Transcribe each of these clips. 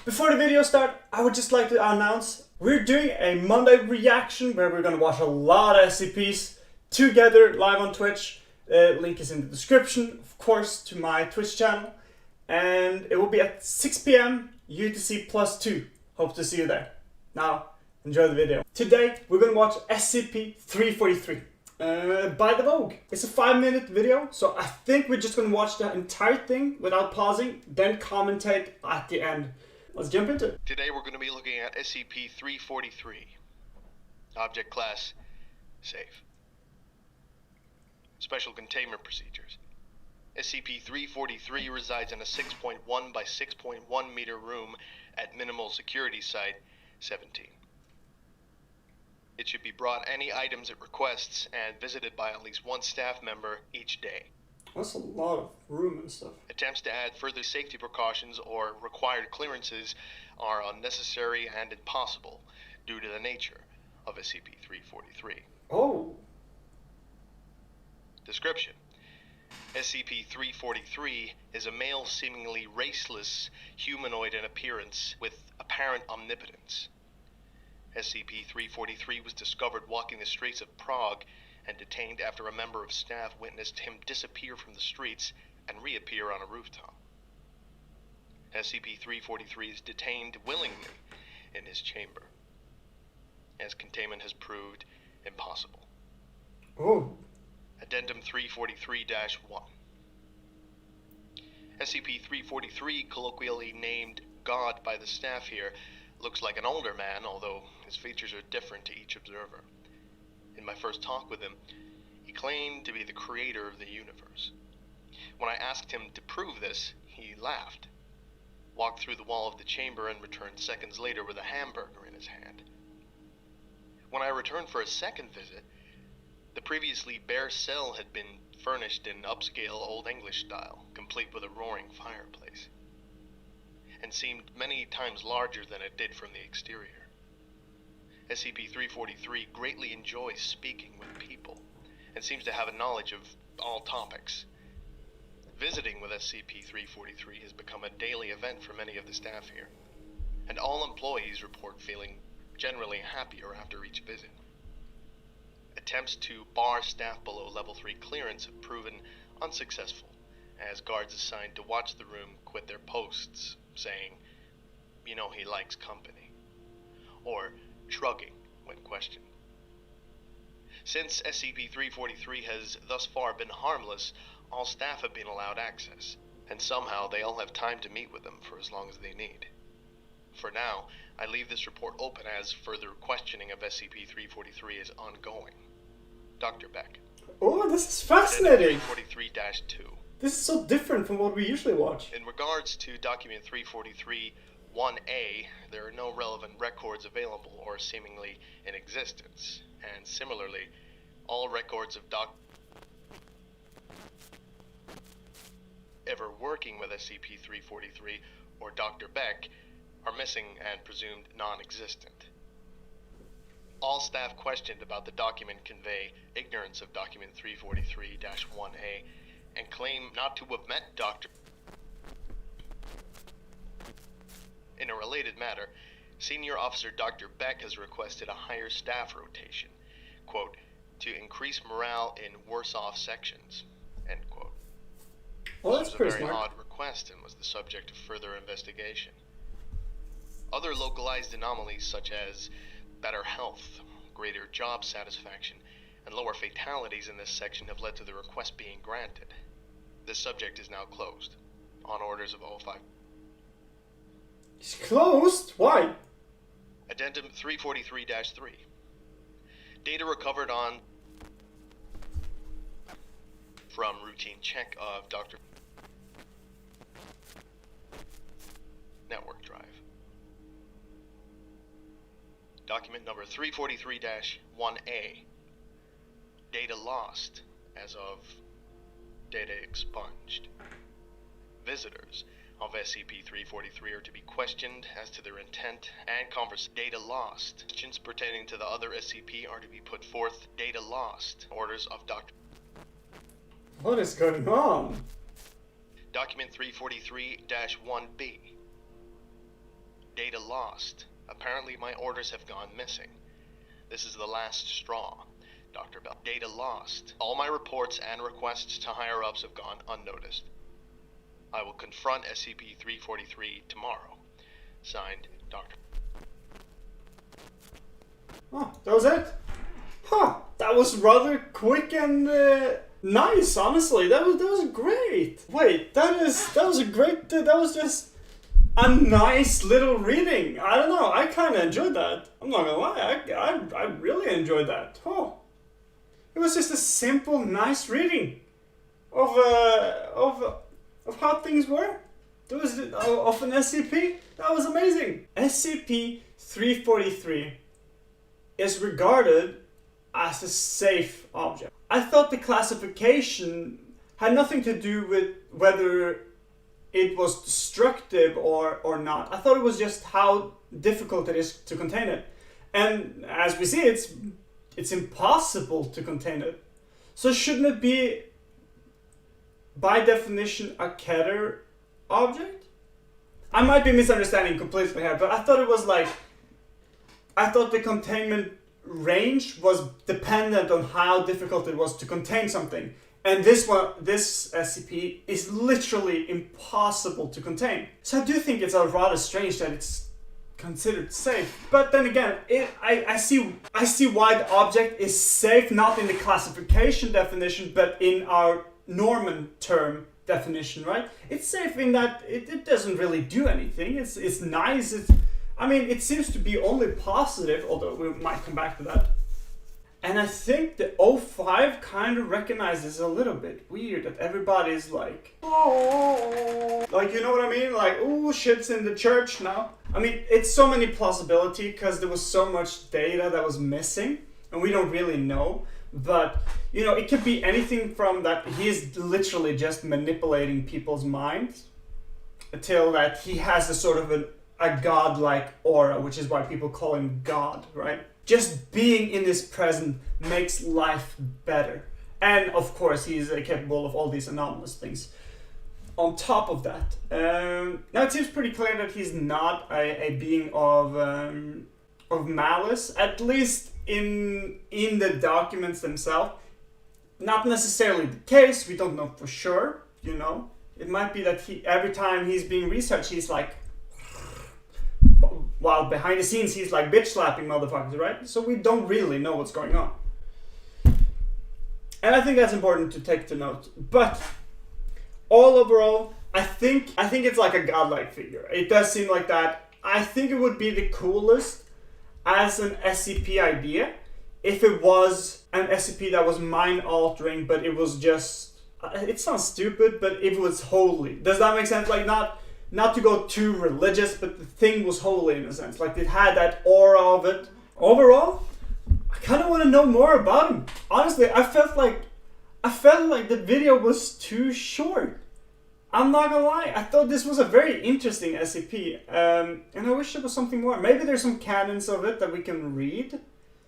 Before the video starts, I would just like to announce we're doing a Monday reaction where we're going to watch a lot of SCPs together live on Twitch. Link is in the description, of course, to my Twitch channel. And it will be at 6 PM UTC +2. Hope to see you there. Now, enjoy the video. Today, we're going to watch SCP-343 by the Vogue. It's a 5-minute video, so I think we're just going to watch the entire thing without pausing, then commentate at the end. Let's jump into it. Today we're going to be looking at SCP-343. Object class, safe. Special containment procedures. SCP-343 resides in a 6.1 by 6.1 meter room at Minimal Security Site 17. It should be brought any items it requests and visited by at least one staff member each day. That's a lot of room and stuff. Attempts to add further safety precautions or required clearances are unnecessary and impossible due to the nature of SCP-343. Oh. Description. SCP-343 is a male seemingly raceless humanoid in appearance with apparent omnipotence. SCP-343 was discovered walking the streets of Prague and detained after a member of staff witnessed him disappear from the streets and reappear on a rooftop. SCP-343 is detained willingly in his chamber, as containment has proved impossible. Oh. Addendum 343-1. SCP-343, colloquially named God by the staff here, looks like an older man, although his features are different to each observer. In my first talk with him, he claimed to be the creator of the universe. When I asked him to prove this, he laughed, walked through the wall of the chamber, and returned seconds later with a hamburger in his hand. When I returned for a second visit, the previously bare cell had been furnished in upscale Old English style, complete with a roaring fireplace, and seemed many times larger than it did from the exterior. SCP-343 greatly enjoys speaking with people, and seems to have a knowledge of all topics. Visiting with SCP-343 has become a daily event for many of the staff here, and all employees report feeling generally happier after each visit. Attempts to bar staff below Level 3 clearance have proven unsuccessful, as guards assigned to watch the room quit their posts, saying, "You know he likes company," or shrugging when questioned. Since SCP-343 has thus far been harmless, all staff have been allowed access, and somehow they all have time to meet with them for as long as they need. For now, I leave this report open as further questioning of SCP-343 is ongoing. Dr. Beck. Oh, this is fascinating. 343-2. This is so different from what we usually watch. In regards to document 343-1A, there are no relevant records available or seemingly in existence, and similarly, all records of ever working with SCP-343 or Dr. Beck are missing and presumed non-existent. All staff questioned about the document convey ignorance of document 343-1A and claim not to have met Dr. In a related matter, Senior Officer Dr. Beck has requested a higher staff rotation, quote, to increase morale in worse-off sections, end quote. Well, that's This was a pretty very smart. odd request and was the subject of further investigation. Other localized anomalies such as better health, greater job satisfaction, and lower fatalities in this section have led to the request being granted. This subject is now closed, on orders of O5. It's closed? Why? Addendum 343-3. Data recovered on from routine check of Dr. network drive. Document number 343-1A. Data lost as of data expunged. Visitors of SCP-343 are to be questioned as to their intent and conversation. Data lost. Questions pertaining to the other SCP are to be put forth. Data lost. Orders of Dr. What is going on? Document 343-1B. Data lost. Apparently my orders have gone missing. This is the last straw. Dr. Bell. Data lost. All my reports and requests to higher-ups have gone unnoticed. I will confront SCP-343 tomorrow. Signed, Dr. Oh, that was it? Huh, that was rather quick and nice, honestly. That was great. Wait, that was just a nice little reading. I don't know, I kind of enjoyed that. I'm not gonna lie, I really enjoyed that. Oh, it was just a simple, nice reading of how things were. There was of an SCP. That was amazing. SCP-343 is regarded as a safe object. I thought the classification had nothing to do with whether it was destructive or not. I thought it was just how difficult it is to contain it. And as we see, it's impossible to contain it. So shouldn't it be, by definition, a Keter object? I might be misunderstanding completely here, but I thought it was like, I thought the containment range was dependent on how difficult it was to contain something. And this SCP is literally impossible to contain. So I do think it's rather strange that it's considered safe. But then again, I see why the object is safe, not in the classification definition, but in our Norman term definition, right? It's safe in that it doesn't really do anything. It's nice. I mean, it seems to be only positive, although we might come back to that. And I think the O5 kind of recognizes a little bit weird that everybody's like, oh, like, you know what I mean? Like, oh, shit's in the church now. I mean, it's so many possibility because there was so much data that was missing and we don't really know. But, you know, it could be anything from that he's literally just manipulating people's minds until that he has a sort of a godlike aura, which is why people call him God, right? Just being in this present makes life better. And of course, he's capable of all these anomalous things. On top of that, now it seems pretty clear that he's not a being of malice, at least in the documents themselves. Not necessarily the case, we don't know for sure, you know. It might be that every time he's being researched, he's like, while behind the scenes he's like bitch slapping motherfuckers, right? So we don't really know what's going on. And I think that's important to take to note. But all overall, I think it's like a godlike figure. It does seem like that. I think it would be the coolest as an SCP idea if it was an SCP that was mind altering, but it was just, it sounds stupid, but if it was holy. Does that make sense? Like not to go too religious, but the thing was holy in a sense. Like it had that aura of it. Overall, I kind of want to know more about him. Honestly, I felt like the video was too short. I'm not gonna lie. I thought this was a very interesting SCP, and I wish there was something more. Maybe there's some canons of it that we can read.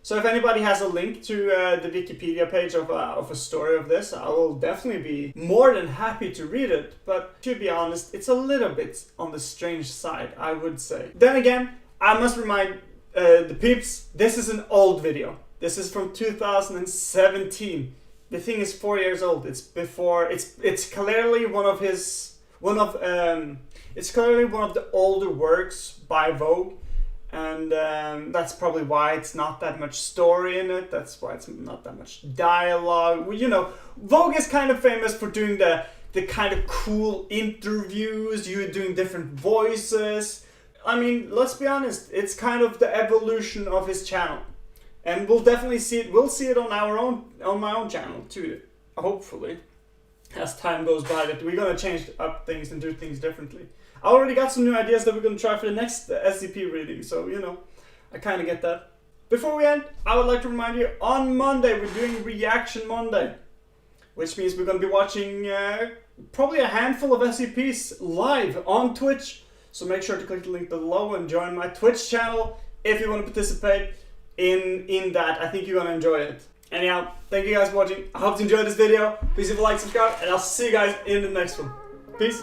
So if anybody has a link to the Wikipedia page of a story of this, I will definitely be more than happy to read it. But to be honest, it's a little bit on the strange side, I would say. Then again, I must remind the peeps, this is an old video. This is from 2017. The thing is 4 years old. It's before. It's clearly one of the older works by Vogue. And that's probably why it's not that much story in it. That's why it's not that much dialogue. Well, you know, Vogue is kind of famous for doing the kind of cool interviews, you doing different voices. I mean, let's be honest, it's kind of the evolution of his channel. And we'll definitely see it. We'll see it on my own channel too, hopefully, as time goes by, that we're gonna change up things and do things differently. I already got some new ideas that we're going to try for the next SCP reading, so, you know, I kind of get that. Before we end, I would like to remind you, on Monday, we're doing Reaction Monday, which means we're going to be watching probably a handful of SCPs live on Twitch, so make sure to click the link below and join my Twitch channel if you want to participate in that. I think you're going to enjoy it. Anyhow, thank you guys for watching. I hope you enjoyed this video. Please leave a like, subscribe, and I'll see you guys in the next one. Peace.